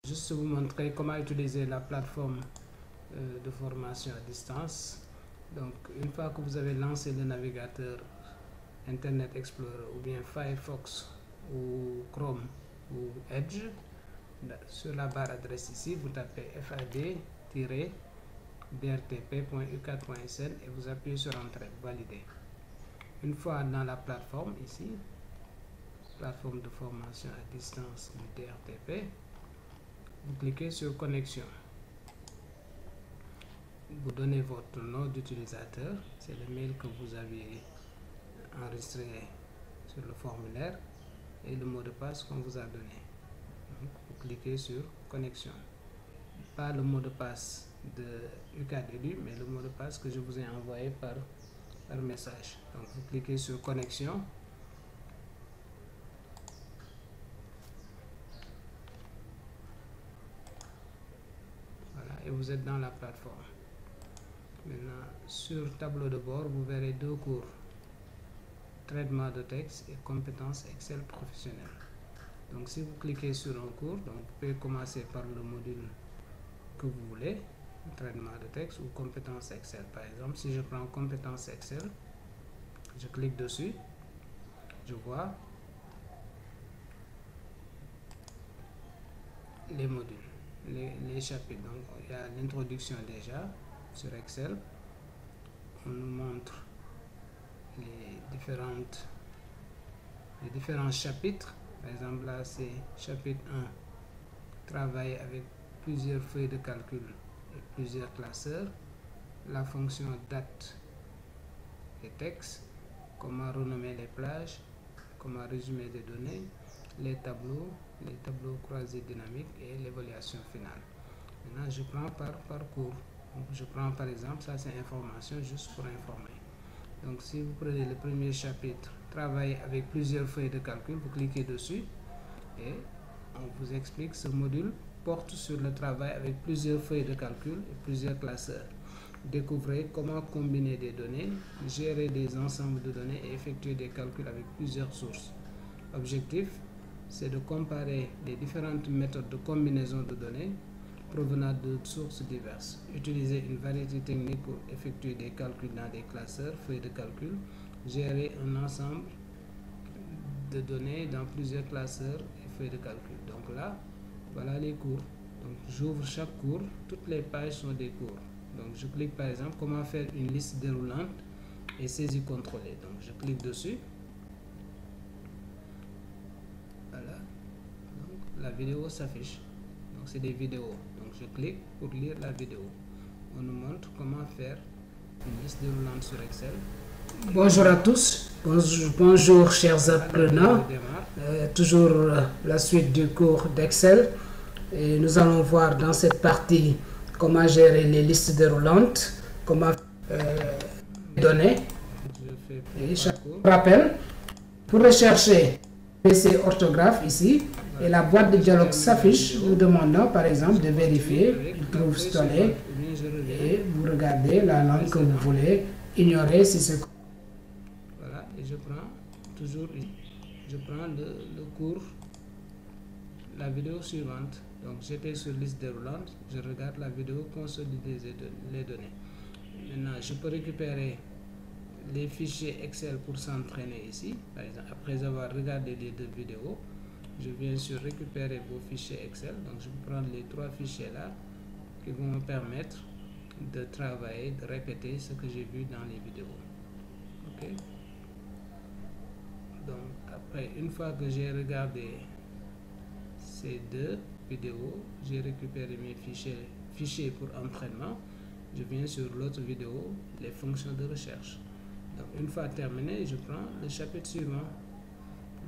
Juste vous montrer comment utiliser la plateforme de formation à distance. Donc une fois que vous avez lancé le navigateur Internet Explorer ou bien Firefox ou Chrome ou Edge, sur la barre adresse ici vous tapez fad-drtp.u4.sn et vous appuyez sur entrée, valider. Une fois dans la plateforme ici, plateforme de formation à distance du DRTP, vous cliquez sur connexion. Vous donnez votre nom d'utilisateur, c'est le mail que vous avez enregistré sur le formulaire et le mot de passe qu'on vous a donné. Donc, vous cliquez sur connexion. Pas le mot de passe de UCAD-EDU, mais le mot de passe que je vous ai envoyé par message. Donc vous cliquez sur connexion. Voilà, et vous êtes dans la plateforme. Maintenant, sur tableau de bord, vous verrez deux cours. Traitement de texte et compétences Excel professionnelles. Donc si vous cliquez sur un cours, donc vous pouvez commencer par le module que vous voulez, traitement de texte ou compétences Excel. Par exemple, si je prends compétences Excel, je clique dessus, je vois les modules, les chapitres. Donc il y a l'introduction déjà sur Excel. On nous montre les différents chapitres. Par exemple, là c'est chapitre 1, travailler avec plusieurs feuilles de calcul et plusieurs classeurs, la fonction date et texte, comment renommer les plages, comment résumer des données, les tableaux croisés dynamiques et l'évaluation finale. Maintenant, je prends par cours. Donc, je prends par exemple, ça c'est information juste pour informer. Donc, si vous prenez le premier chapitre, travailler avec plusieurs feuilles de calcul, vous cliquez dessus et on vous explique ce module porte sur le travail avec plusieurs feuilles de calcul et plusieurs classeurs. Découvrez comment combiner des données, gérer des ensembles de données et effectuer des calculs avec plusieurs sources. Objectif, c'est de comparer les différentes méthodes de combinaison de données provenant de sources diverses. Utiliser une variété technique pour effectuer des calculs dans des classeurs, feuilles de calcul, gérer un ensemble de données dans plusieurs classeurs et feuilles de calcul. Donc là, voilà les cours. Donc j'ouvre chaque cours, toutes les pages sont des cours. Donc je clique par exemple comment faire une liste déroulante et saisie contrôlée. Donc je clique dessus. Voilà. Donc la vidéo s'affiche. Donc c'est des vidéos. Donc je clique pour lire la vidéo. On nous montre comment faire une liste déroulante sur Excel. Bonjour à tous, bonjour chers apprenants, toujours la suite du cours d'Excel et nous allons voir dans cette partie comment gérer les listes déroulantes, comment donner et chaque rappel pour rechercher PC orthographe ici et la boîte de dialogue s'affiche, nous demandons par exemple de vérifier, il trouve donné et vous regardez la langue que vous voulez ignorer si c'est et je prends toujours le cours, la vidéo suivante. Donc j'étais sur liste déroulante, je regarde la vidéo consolider les données. Maintenant je peux récupérer les fichiers Excel pour s'entraîner ici. Par exemple, après avoir regardé les deux vidéos, je viens sur récupérer vos fichiers Excel. Donc je vais prendre les trois fichiers là qui vont me permettre de travailler, de répéter ce que j'ai vu dans les vidéos. Ok. Donc après, une fois que j'ai regardé ces deux vidéos, j'ai récupéré mes fichiers pour entraînement, je viens sur l'autre vidéo, les fonctions de recherche. Donc une fois terminé, je prends le chapitre suivant.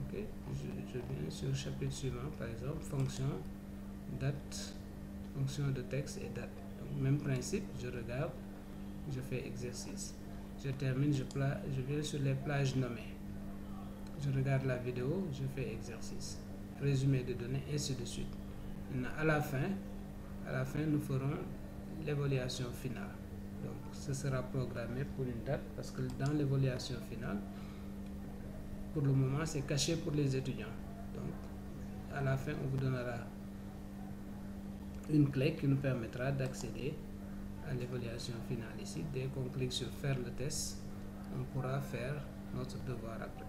Okay. Je viens sur le chapitre suivant, par exemple, fonction date, fonction de texte et date. Donc, même principe, je regarde, je fais exercice. Je termine, je viens sur les plages nommées. Je regarde la vidéo, je fais exercice, résumé de données, ainsi de suite. Maintenant, à la fin, nous ferons l'évaluation finale. Donc, ce sera programmé pour une date parce que dans l'évaluation finale, pour le moment, c'est caché pour les étudiants. Donc, à la fin, on vous donnera une clé qui nous permettra d'accéder à l'évaluation finale ici. Dès qu'on clique sur faire le test, on pourra faire notre devoir après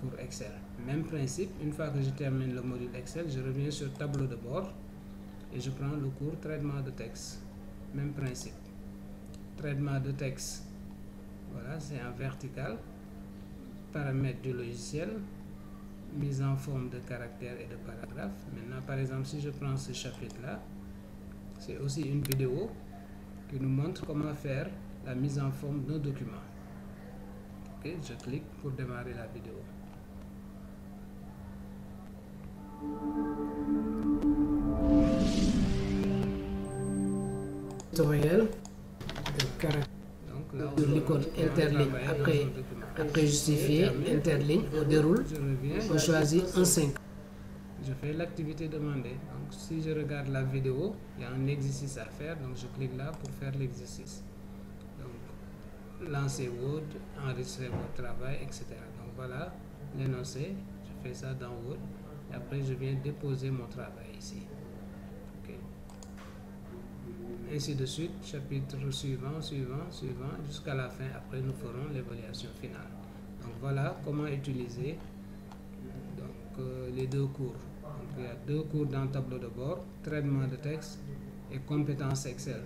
pour Excel. Même principe, une fois que je termine le module Excel, je reviens sur tableau de bord et je prends le cours traitement de texte. Même principe. Traitement de texte, voilà, c'est en vertical. Paramètres du logiciel, mise en forme de caractères et de paragraphes. Maintenant, par exemple, si je prends ce chapitre-là, c'est aussi une vidéo qui nous montre comment faire la mise en forme d'un document. Ok, je clique pour démarrer la vidéo. Tutoriel de caractère. Sur l'icône interligne après justifier, interligne, on déroule, on choisit un 5. Je fais l'activité demandée. Donc si je regarde la vidéo, il y a un exercice à faire, donc je clique là pour faire l'exercice. Donc lancer Word, enregistrer votre travail, etc. Donc voilà l'énoncé, je fais ça dans Word et après je viens déposer mon travail ici. Okay. Ainsi de suite, chapitre suivant, jusqu'à la fin. Après, nous ferons l'évaluation finale. Donc voilà comment utiliser les deux cours. Donc, il y a deux cours dans le tableau de bord, traitement de texte et compétences Excel.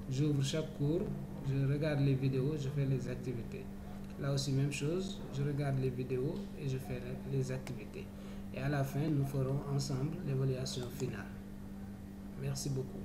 J'ouvre chaque cours, je regarde les vidéos, je fais les activités. Là aussi, même chose, je regarde les vidéos et je fais les activités. Et à la fin, nous ferons ensemble l'évaluation finale. Merci beaucoup.